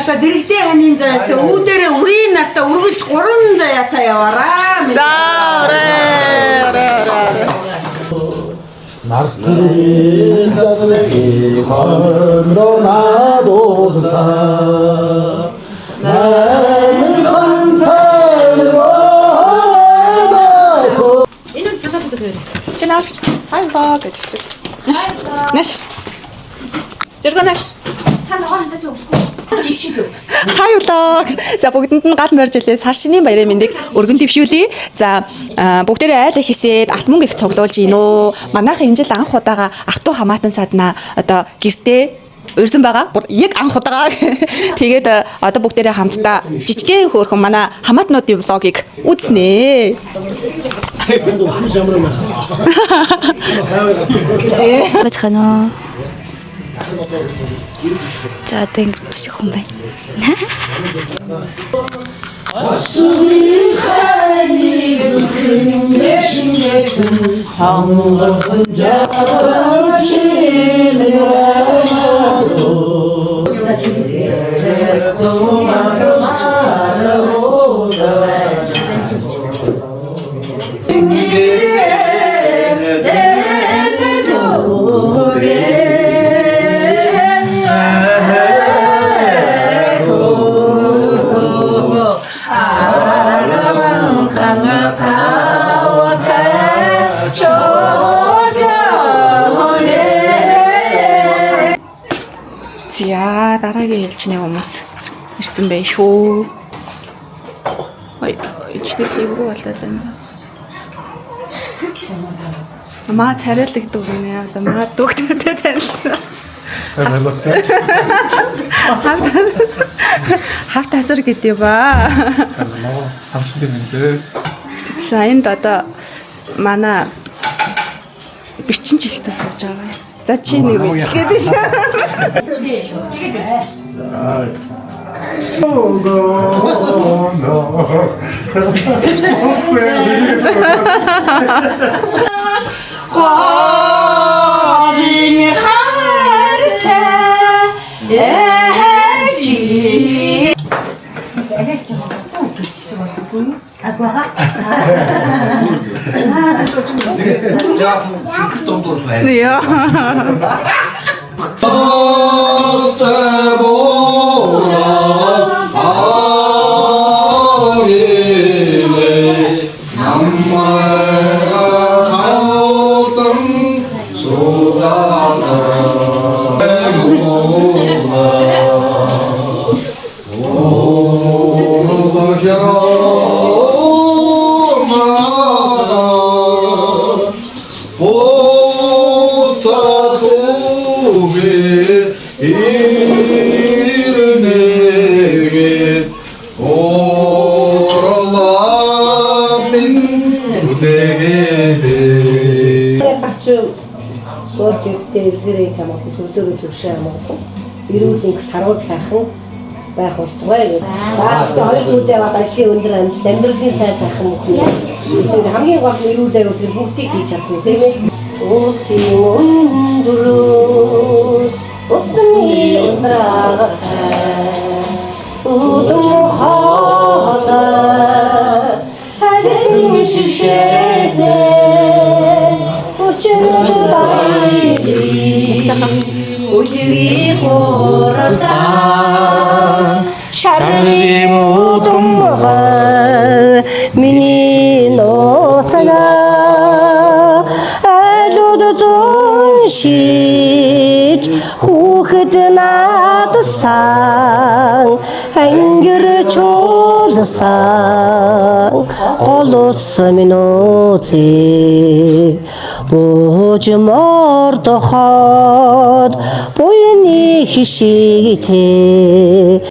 нарта дэрэгдээ ханийн заяа үүдэрээ үрийн нарта үргэлж 3 заяатаа яваараа. За орой. Нартын жазлыг хоймро надуулсан намын хантайроо Энэ нь салаад өгөө. Чи наагч. Хайлаа гэж хэлчихлээ. Нэш. Зэрэгнэш. Та нөгөө хандаж өгсгүй. Хайлаа. За бүгдэнд нь гал морж илээ. Сар шинийн баярын мэндийг өргөн дэвшүүлье. За бүгдээрээ айл их хийсээд алт мөнгө их цуглуулж гин үү. Манайхан энэ жил анх удаага ах トゥ хамаатан садна одоо гэртээ өрсөн байгаа. Яг анх удаага. Тэгээд одоо бүгдээрээ хамтдаа жижигхэн хөөрхөн манай хамаатнуудын влогийг үзнэ. Бацхано. За тэнг биш хүн байна. Асури хайни зүрхэн нэшнэсэн хангалтан За дараагийн хэлчний хүмүүс ирсэн байх шүү. Ой, ичдэг ливрүү болоод байна. Маа царайлагддаг юм яа. Маа дөгтөдөө танилцсан. Хавт асар гэдэг ба. Самшиг мэдээ. За энд одоо манай бичин жилтээ сууж байгаа. За чи нэг үгээд биш. Ja. Гэрээ камаа хөдөлгөөний төвшөө амгаах. Ирүүлэг саруул сайхан байх болтугай гэдэг. За хоёр дүүдээ бас ажлын өндөр амжилт амьдралын сайн сайхан мөхнө. Эсвэл хамгийн гол нь ирүүлээ өгөх бүгдийг хийж чадна тийм ээ. Уусын өндрөөс усны ундраа удум хатаа сайхан шишээ Ujiri khorasa Sharri mudumga Mini notaga Alud zonshich Hukht nadsang Hangir choldasang Qolus minoti Божмор тоход буйны хишигтэй